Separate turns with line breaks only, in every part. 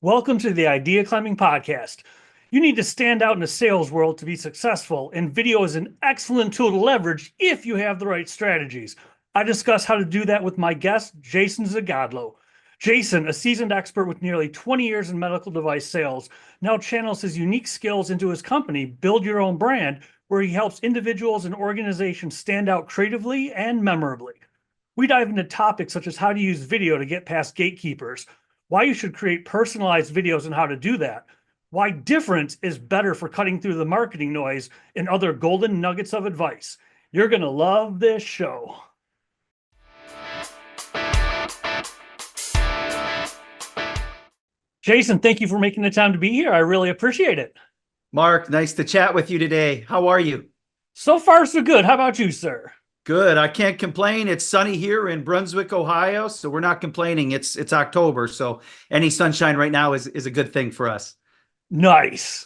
Welcome to the Idea Climbing Podcast. You need to stand out in the sales world to be successful, and video is an excellent tool to leverage if you have the right strategies. I discuss how to do that with my guest, Jason Zygadlo. Jason, a seasoned expert with nearly 20 years in medical device sales, now channels his unique skills into his company, Build.Your.Own.Brand, where he helps individuals and organizations stand out creatively and memorably. We dive into topics such as how to use video to get past gatekeepers, why you should create personalized videos and how to do that, why difference is better for cutting through the marketing noise, and other golden nuggets of advice. You're going to love this show. Jason, thank you for making the time to be here. I really appreciate it.
Mark, nice to chat with you today. How are you?
So far, so good. How about you, sir?
Good. I can't complain. It's sunny here in Brunswick, Ohio, so we're not complaining. It's October, so any sunshine right now is a good thing for us.
Nice.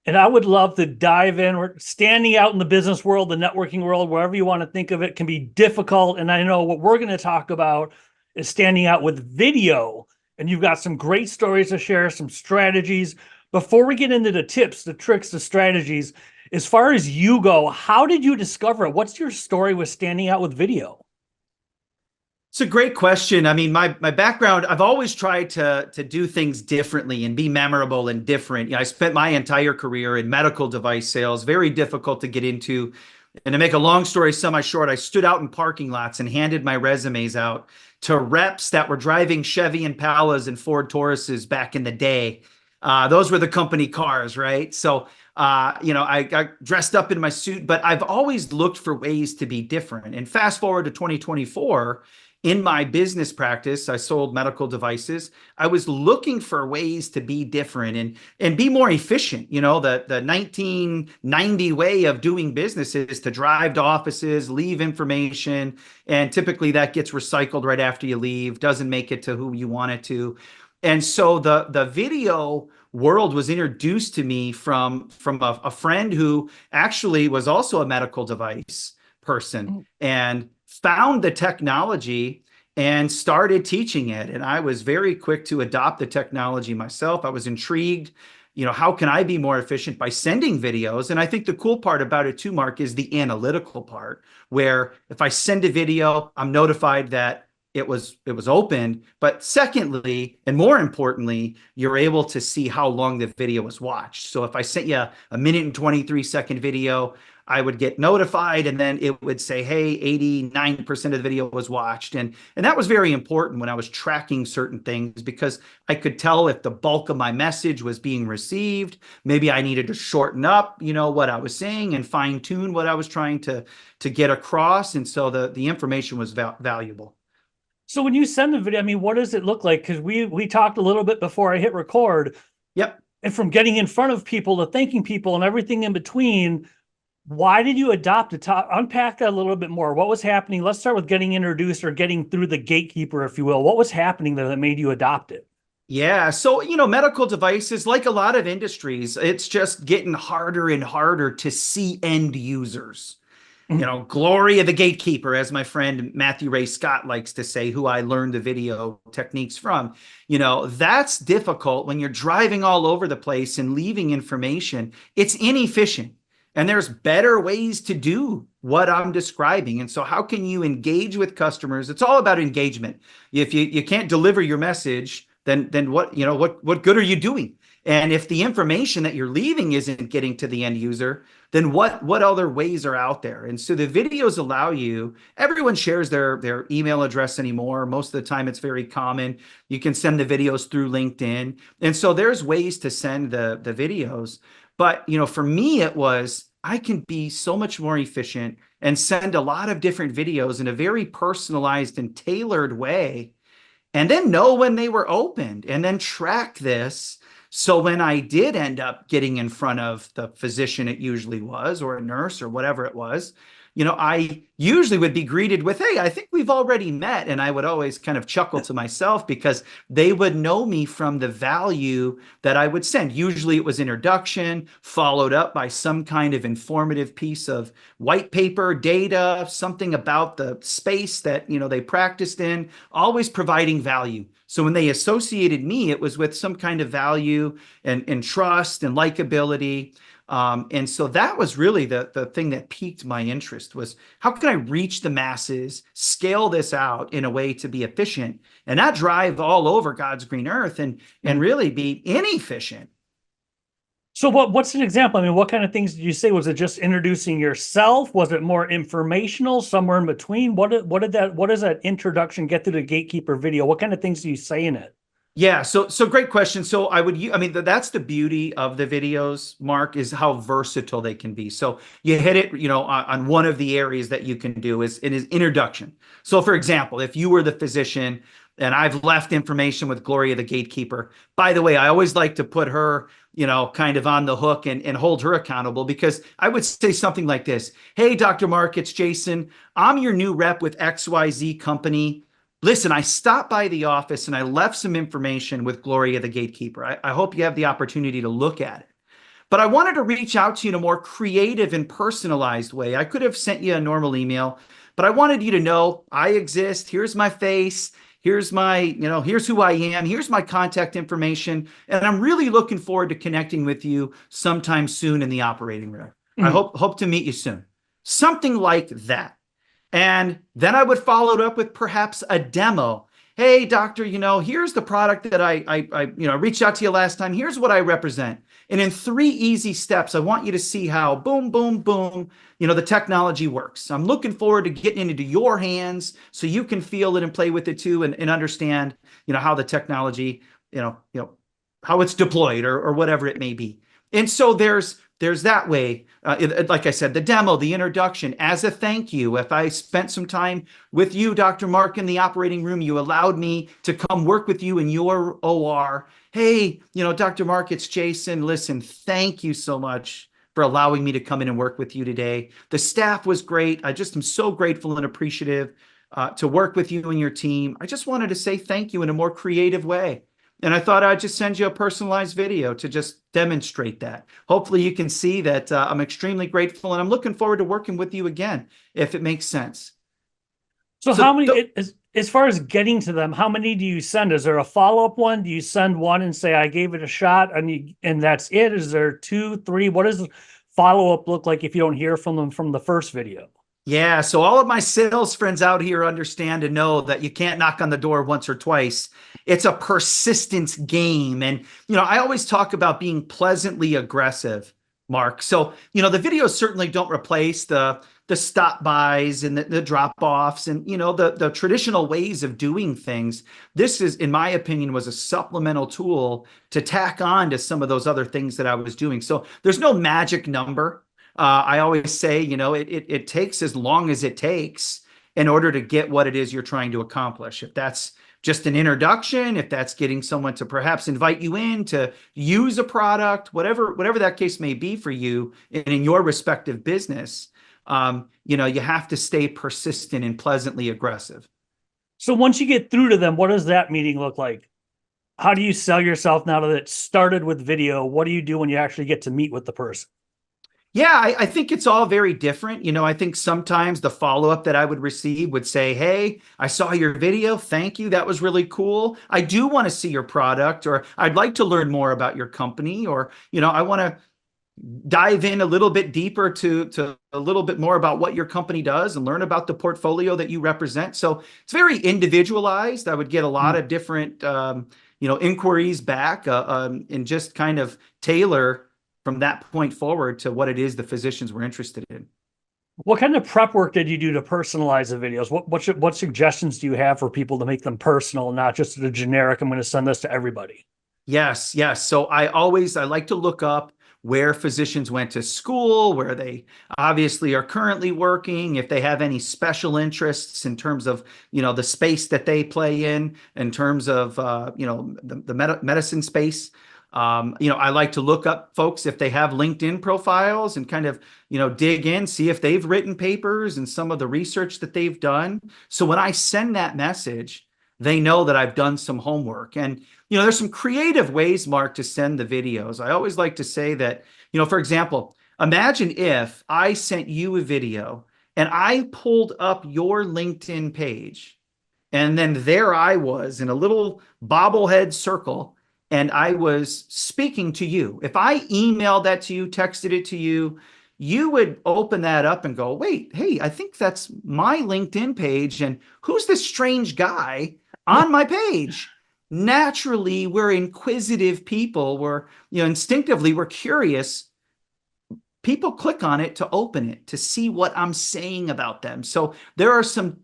And I would love to dive in. We're standing out in the business world, the networking world, wherever you want to think of it, can be difficult. And I know what we're going to talk about is standing out with video. And you've got some great stories to share, some strategies. Before we get into the tips, the tricks, the strategies, as far as you go, how did you discover it? What's your story with standing out with video?
It's a great question. I mean, my background, I've always tried to do things differently and be memorable and different. I spent my entire career in medical device sales, very difficult to get into. And to make a long story semi-short, I stood out in parking lots and handed my resumes out to reps that were driving Chevy Impalas and Ford Tauruses back in the day. Those were the company cars, right? So, I got dressed up in my suit, but I've always looked for ways to be different. And fast forward to 2024, in my business practice, I sold medical devices. I was looking for ways to be different and be more efficient. The 1990 way of doing business is to drive to offices, leave information, and typically that gets recycled right after you leave, doesn't make it to who you want it to. And so the video world was introduced to me from a friend who actually was also a medical device person and found the technology and started teaching it. And I was very quick to adopt the technology myself. I was intrigued, how can I be more efficient by sending videos? And I think the cool part about it too, Mark, is the analytical part, where if I send a video, I'm notified that it was opened. But secondly, and more importantly, you're able to see how long the video was watched. So if I sent you a minute and 23-second video, I would get notified, and then it would say, hey, 89% of the video was watched. And that was very important when I was tracking certain things, because I could tell if the bulk of my message was being received. Maybe I needed to shorten up, what I was saying and fine tune what I was trying to get across. And so the information was valuable.
So when you send the video, what does it look like? Because we talked a little bit before I hit record.
Yep.
And from getting in front of people to thanking people and everything in between, why did you adopt it? Unpack that a little bit more. What was happening? Let's start with getting introduced or getting through the gatekeeper, if you will. What was happening there that made you adopt it?
Yeah. So, medical devices, like a lot of industries, it's just getting harder and harder to see end users. Glory of the gatekeeper, as my friend Matthew Ray Scott likes to say, who I learned the video techniques from. That's difficult when you're driving all over the place and leaving information. It's inefficient. And there's better ways to do what I'm describing. And so how can you engage with customers? It's all about engagement. If you can't deliver your message, then what good are you doing? And if the information that you're leaving isn't getting to the end user, then what other ways are out there? And so the videos allow you, everyone shares their email address anymore. Most of the time it's very common. You can send the videos through LinkedIn. And so there's ways to send the videos. But, for me, it was, I can be so much more efficient and send a lot of different videos in a very personalized and tailored way, and then know when they were opened, and then track this. So when I did end up getting in front of the physician, it usually was, or a nurse or whatever it was, I usually would be greeted with, "Hey, I think we've already met." And I would always kind of chuckle to myself because they would know me from the value that I would send. Usually it was introduction, followed up by some kind of informative piece of white paper, data, something about the space that, they practiced in, always providing value. So when they associated me, it was with some kind of value and trust and likability. And so that was really the thing that piqued my interest was how can I reach the masses, scale this out in a way to be efficient and not drive all over God's green earth and really be inefficient.
So what's an example? I mean, what kind of things did you say? Was it just introducing yourself? Was it more informational, somewhere in between? What does that introduction get through the gatekeeper video? What kind of things do you say in it?
Yeah, so great question. So that's the beauty of the videos, Mark, is how versatile they can be. So you hit it, on one of the areas that you can do is introduction. So for example, if you were the physician and I've left information with Gloria, the gatekeeper, by the way, I always like to put her, kind of on the hook and hold her accountable because I would say something like this. "Hey, Dr. Mark, it's Jason. I'm your new rep with XYZ company. Listen, I stopped by the office and I left some information with Gloria, the gatekeeper. I hope you have the opportunity to look at it. But I wanted to reach out to you in a more creative and personalized way. I could have sent you a normal email, but I wanted you to know I exist. Here's my face. Here's here's who I am. Here's my contact information. And I'm really looking forward to connecting with you sometime soon in the operating room. I hope to meet you soon." Something like that. And then I would follow it up with perhaps a demo. "Hey, doctor, here's the product that I reached out to you last time. Here's what I represent. And in 3 easy steps, I want you to see how boom, boom, boom, the technology works. I'm looking forward to getting it into your hands so you can feel it and play with it too and understand, how the technology, how it's deployed or whatever it may be." And so there's that way, like I said, the demo, the introduction, as a thank you. If I spent some time with you, Dr. Mark, in the operating room, you allowed me to come work with you in your OR. "Hey, Dr. Mark, it's Jason. Listen, thank you so much for allowing me to come in and work with you today. The staff was great. I just am so grateful and appreciative to work with you and your team. I just wanted to say thank you in a more creative way. And I thought I'd just send you a personalized video to just demonstrate that. Hopefully you can see that I'm extremely grateful and I'm looking forward to working with you again, if it makes sense."
So how many, as far as getting to them, how many do you send? Is there a follow-up one? Do you send one and say, "I gave it a shot," and that's it? Is there 2, 3? What does follow-up look like if you don't hear from them from the first video?
Yeah, so all of my sales friends out here understand and know that you can't knock on the door once or twice. It's a persistence game. And, I always talk about being pleasantly aggressive, Mark. So, the videos certainly don't replace the stop bys and the drop offs and, the traditional ways of doing things. This is, in my opinion, was a supplemental tool to tack on to some of those other things that I was doing. So there's no magic number. I always say, it takes as long as it takes in order to get what it is you're trying to accomplish. If that's just an introduction, if that's getting someone to perhaps invite you in to use a product, whatever that case may be for you and in your respective business, you have to stay persistent and pleasantly aggressive.
So once you get through to them, what does that meeting look like? How do you sell yourself now that it started with video? What do you do when you actually get to meet with the person?
Yeah, I think it's all very different. I think sometimes the follow-up that I would receive would say, "Hey, I saw your video. Thank you. That was really cool. I do want to see your product," or "I'd like to learn more about your company," or, "I want to dive in a little bit deeper to a little bit more about what your company does and learn about the portfolio that you represent." So it's very individualized. I would get a lot of different, inquiries back and just kind of tailor from that point forward to what it is the physicians were interested in.
What kind of prep work did you do to personalize the videos? What suggestions do you have for people to make them personal, not just the generic, "I'm going to send this to everybody"?
Yes. So I like to look up where physicians went to school, where they obviously are currently working, if they have any special interests in terms of, the space that they play in terms of, the medicine space. I like to look up folks if they have LinkedIn profiles and kind of, dig in, see if they've written papers and some of the research that they've done. So when I send that message, they know that I've done some homework. And, there's some creative ways, Mark, to send the videos. I always like to say that, for example, imagine if I sent you a video and I pulled up your LinkedIn page, and then there I was in a little bobblehead circle, and I was speaking to you. If I emailed that to you, texted it to you, you would open that up and go, wait, hey, I think that's my LinkedIn page. And who's this strange guy on my page? Naturally, we're inquisitive people. Instinctively, we're curious. People click on it to open it, to see what I'm saying about them. So there are some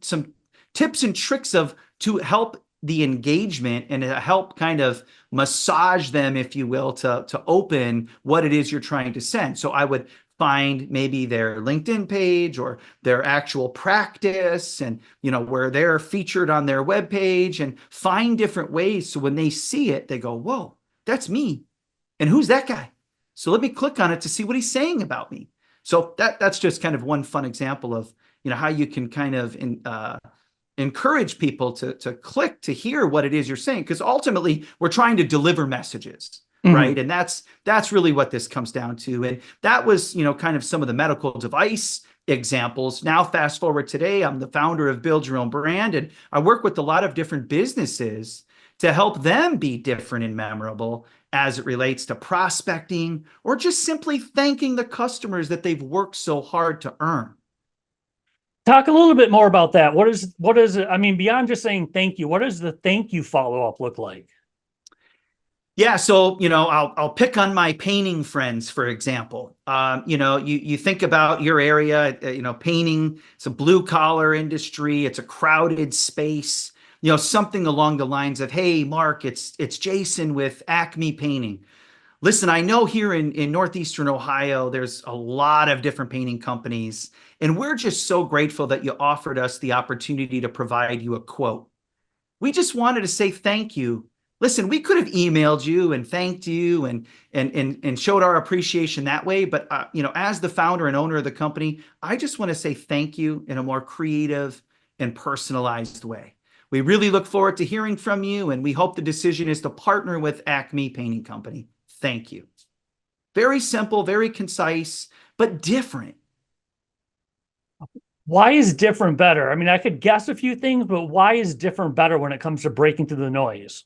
tips and tricks to help the engagement and to help kind of massage them, if you will, to open what it is you're trying to send. So I would find maybe their LinkedIn page or their actual practice, and where they're featured on their webpage, and find different ways so when they see it, they go, whoa, that's me. And who's that guy? So let me click on it to see what he's saying about me. So that's just kind of one fun example of how you can kind of encourage people to click to hear what it is you're saying, because ultimately we're trying to deliver messages, right? And that's really what this comes down to. And that was kind of some of the medical device examples. Now fast forward today, I'm the founder of Build Your Own Brand, and I work with a lot of different businesses to help them be different and memorable as it relates to prospecting or just simply thanking the customers that they've worked so hard to earn.
Talk a little bit more about that. What is it? I mean, beyond just saying thank you, what does the thank you follow-up look like?
Yeah, so I'll pick on my painting friends, for example. You think about your area. Painting, it's a blue collar industry. It's a crowded space. Something along the lines of, "Hey, Mark, it's Jason with Acme Painting. Listen, I know here in Northeastern Ohio, there's a lot of different painting companies, and we're just so grateful that you offered us the opportunity to provide you a quote. We just wanted to say thank you. Listen, we could have emailed you and thanked you and showed our appreciation that way, but as the founder and owner of the company, I just want to say thank you in a more creative and personalized way. We really look forward to hearing from you, and we hope the decision is to partner with Acme Painting Company. Thank you." Very simple, very concise, but different.
Why is different better? I mean, I could guess a few things, but why is different better when it comes to breaking through the noise?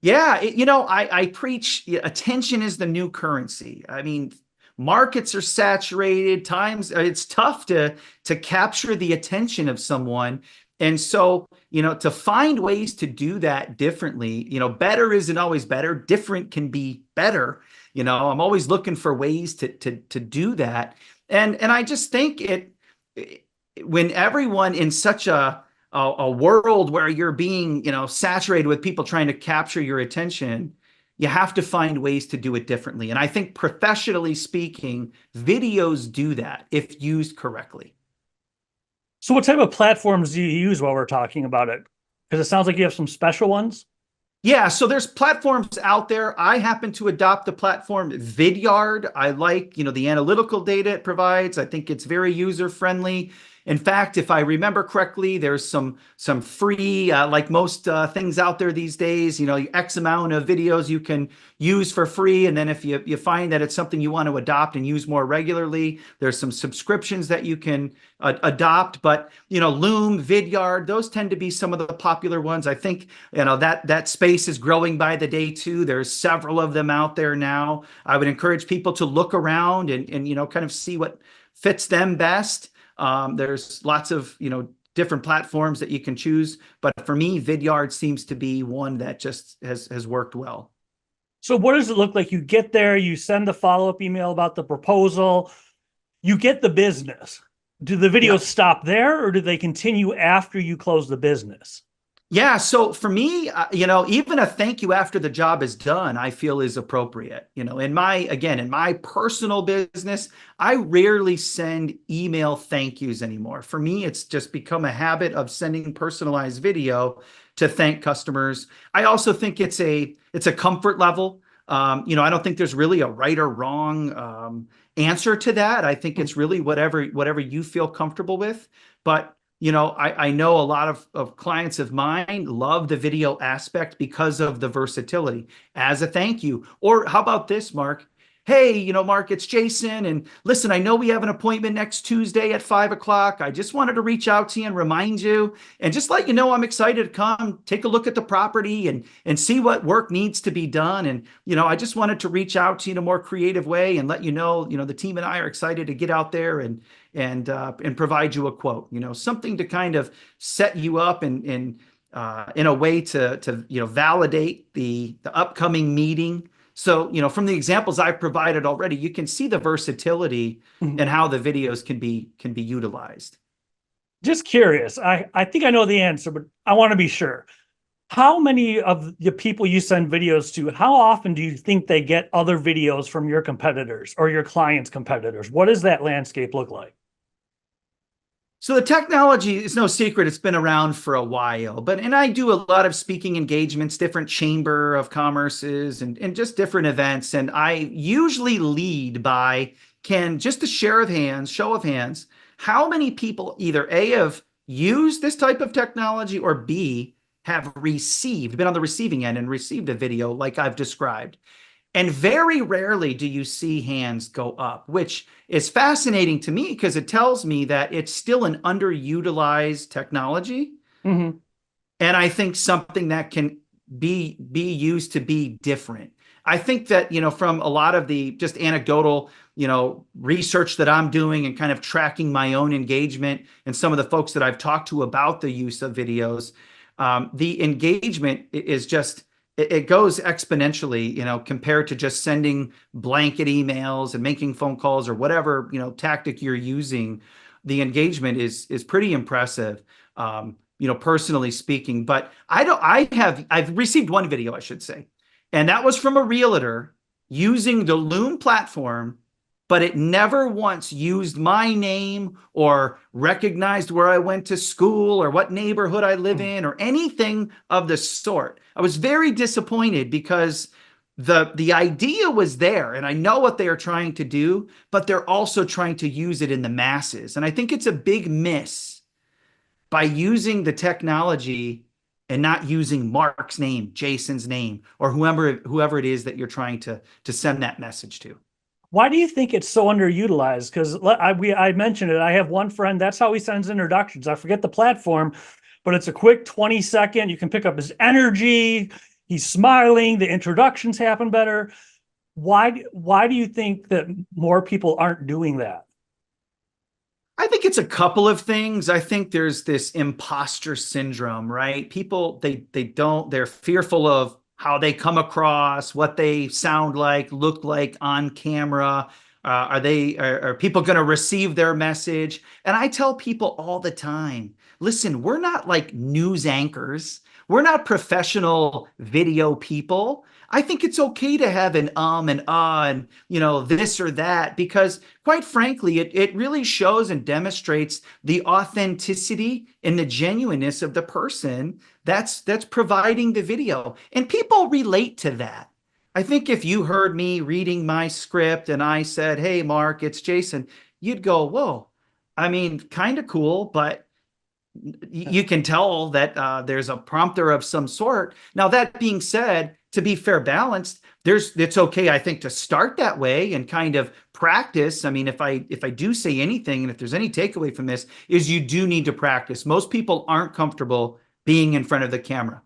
Yeah, I preach attention is the new currency. I mean, markets are saturated. Times it's tough to capture the attention of someone. And so, to find ways to do that differently, better isn't always better. Different can be better. I'm always looking for ways to do that. And I just think when everyone in such a world where you're being, saturated with people trying to capture your attention, you have to find ways to do it differently. And I think professionally speaking, videos do that if used correctly.
So what type of platforms do you use while we're talking about it? Because it sounds like you have some special ones.
Yeah, so there's platforms out there. I happen to adopt the platform Vidyard. I like, the analytical data it provides. I think it's very user friendly. In fact, if I remember correctly, there's some free, like most things out there these days, X amount of videos you can use for free. And then if you find that it's something you want to adopt and use more regularly, there's some subscriptions that you can adopt. But, Loom, Vidyard, those tend to be some of the popular ones. I think, that space is growing by the day too. There's several of them out there now. I would encourage people to look around and kind of see what fits them best. There's lots of, different platforms that you can choose. But for me, Vidyard seems to be one that just has worked well.
So what does it look like? You get there, you send the follow-up email about the proposal, you get the business. Do the videos stop there, or do they continue after you close the business?
Yeah. So for me, even a thank you after the job is done, I feel is appropriate. In my personal business, I rarely send email thank yous anymore. For me, it's just become a habit of sending personalized video to thank customers. I also think it's a comfort level. I don't think there's really a right or wrong answer to that. I think it's really whatever you feel comfortable with. But I know a lot of clients of mine love the video aspect because of the versatility as a thank you. Or how about this, Mark? Hey, Mark, it's Jason. And listen, I know we have an appointment next Tuesday at 5 o'clock. I just wanted to reach out to you and remind you and just let you know I'm excited to come take a look at the property and see what work needs to be done. And, I just wanted to reach out to you in a more creative way and let you know, the team and I are excited to get out there and provide you a quote, something to kind of set you up and in a way to validate the upcoming meeting. So, from the examples I've provided already, you can see the versatility and how the videos can be utilized.
Just curious. I think I know the answer, but I want to be sure. How many of the people you send videos to, how often do you think they get other videos from your competitors or your clients' competitors? What does that landscape look like?
So the technology is no secret. It's been around for a while, and I do a lot of speaking engagements, different chamber of commerces and just different events. And I usually lead by just a show of hands, how many people either A, have used this type of technology, or B, have been on the receiving end and received a video like I've described. And very rarely do you see hands go up, which is fascinating to me because it tells me that it's still an underutilized technology.
Mm-hmm.
And I think something that can be used to be different. I think that, from a lot of the just anecdotal, research that I'm doing and kind of tracking my own engagement and some of the folks that I've talked to about the use of videos, the engagement is just, it goes exponentially, compared to just sending blanket emails and making phone calls or whatever, tactic you're using. The engagement is pretty impressive, personally speaking. But I've received one video, I should say, and that was from a realtor using the Loom platform, but it never once used my name or recognized where I went to school or what neighborhood I live in or anything of the sort. I was very disappointed because the idea was there and I know what they are trying to do, but they're also trying to use it in the masses. And I think it's a big miss by using the technology and not using Mark's name, Jason's name, or whoever it is that you're trying to send that message to.
Why do you think it's so underutilized? Because I mentioned it. I have one friend, that's how he sends introductions. I forget the platform, but it's a quick 20-second. You can pick up his energy. He's smiling. The introductions happen better. Why do you think that more people aren't doing that?
I think it's a couple of things. I think there's this imposter syndrome, right? People, they're fearful of how they come across, what they sound like, look like on camera. Are people going to receive their message? And I tell people all the time, listen, we're not like news anchors. We're not professional video people. I think it's okay to have an and this or that, because quite frankly, it really shows and demonstrates the authenticity and the genuineness of the person that's providing the video. And people relate to that. I think if you heard me reading my script and I said, hey, Mark, it's Jason, you'd go, whoa, I mean, kind of cool, but you can tell that there's a prompter of some sort. Now, that being said, to be fair balanced, it's okay, I think, to start that way and kind of practice. I mean, if I do say anything, and if there's any takeaway from this, is you do need to practice. Most people aren't comfortable being in front of the camera.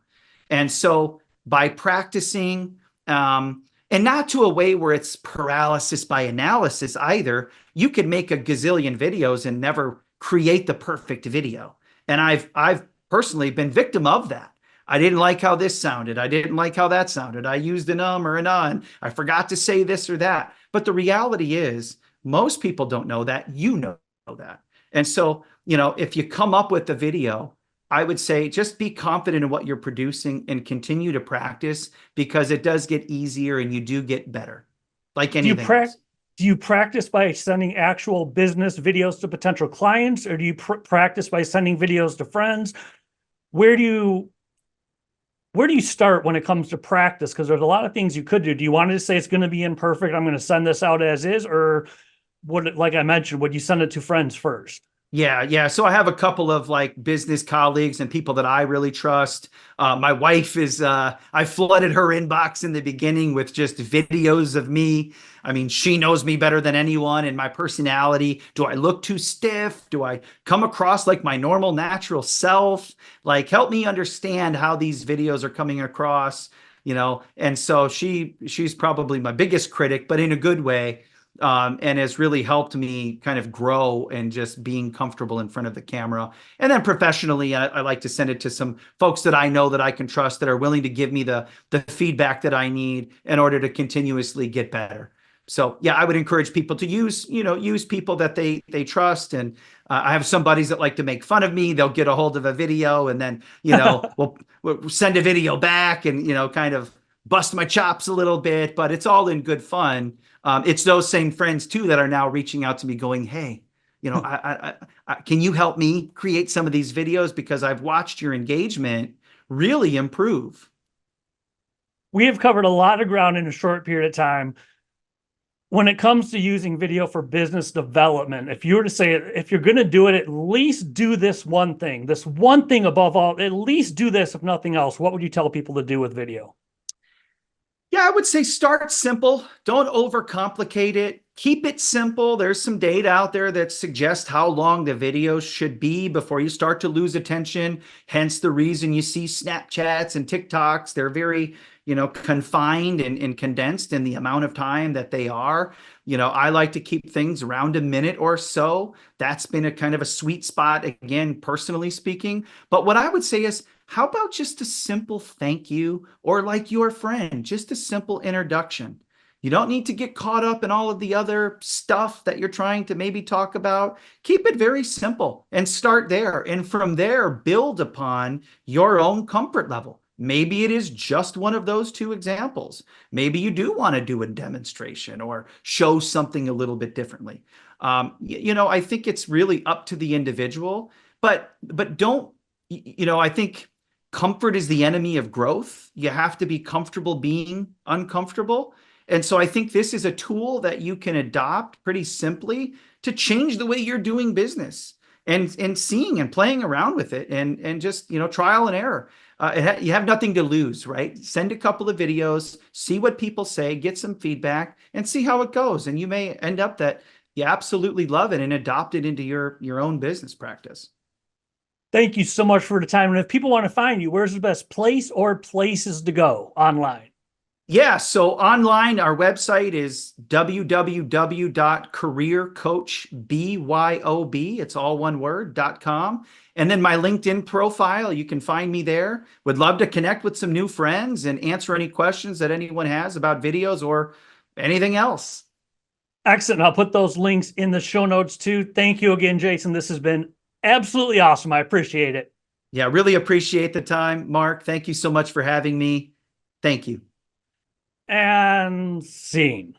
And so by practicing, and not to a way where it's paralysis by analysis either, you could make a gazillion videos and never create the perfect video. And I've personally been victim of that. I didn't like how this sounded. I didn't like how that sounded. I used an or an and I forgot to say this or that. But the reality is, most people don't know that. You know that. And so, if you come up with the video, I would say just be confident in what you're producing and continue to practice, because it does get easier and you do get better, like anything else.
Do you practice by sending actual business videos to potential clients, or do you practice by sending videos to friends? Where do where do you start when it comes to practice? Because there's a lot of things you could do. Do you want to just say it's going to be imperfect, I'm going to send this out as is, or would it, like I mentioned, would you send it to friends first?
Yeah. So I have a couple of like business colleagues and people that I really trust. My wife is, I flooded her inbox in the beginning with just videos of me. I mean, she knows me better than anyone and my personality. Do I look too stiff? Do I come across like my normal, natural self? Like, help me understand how these videos are coming across, you know? And so she's probably my biggest critic, but in a good way, and has really helped me kind of grow and just being comfortable in front of the camera. And then professionally, I like to send it to some folks that I know that I can trust that are willing to give me the feedback that I need in order to continuously get better. So yeah, I would encourage people to use people that they trust. And I have some buddies that like to make fun of me. They'll get a hold of a video and then, we'll send a video back and, kind of bust my chops a little bit, but it's all in good fun. It's those same friends too that are now reaching out to me going, hey, can you help me create some of these videos? Because I've watched your engagement really improve.
We have covered a lot of ground in a short period of time. When it comes to using video for business development, if you were to say, if you're going to do it, at least do this one thing above all, at least do this, if nothing else, what would you tell people to do with video?
Yeah, I would say start simple. Don't overcomplicate it. Keep it simple. There's some data out there that suggests how long the videos should be before you start to lose attention. Hence the reason you see Snapchats and TikToks. They're very, confined and condensed in the amount of time that they are. I like to keep things around a minute or so. That's been a kind of a sweet spot, again, personally speaking. But what I would say is, how about just a simple thank you, or like your friend, just a simple introduction? You don't need to get caught up in all of the other stuff that you're trying to maybe talk about. Keep it very simple and start there. And from there, build upon your own comfort level. Maybe it is just one of those two examples. Maybe you do want to do a demonstration or show something a little bit differently. I think it's really up to the individual, but don't, I think comfort is the enemy of growth. You have to be comfortable being uncomfortable. And so I think this is a tool that you can adopt pretty simply to change the way you're doing business and seeing and playing around with it and just, trial and error. You have nothing to lose, right? Send a couple of videos, see what people say, get some feedback and see how it goes. And you may end up that you absolutely love it and adopt it into your own business practice.
Thank you so much for the time. And if people want to find you, where's the best place or places to go online?
Yeah, so online, our website is www.careercoachbyob, it's all one word, .com. And then my LinkedIn profile, you can find me there. Would love to connect with some new friends and answer any questions that anyone has about videos or anything else.
Excellent. I'll put those links in the show notes too. Thank you again, Jason. This has been absolutely awesome. I appreciate it.
Yeah, really appreciate the time, Mark. Thank you so much for having me. Thank you.
And scene.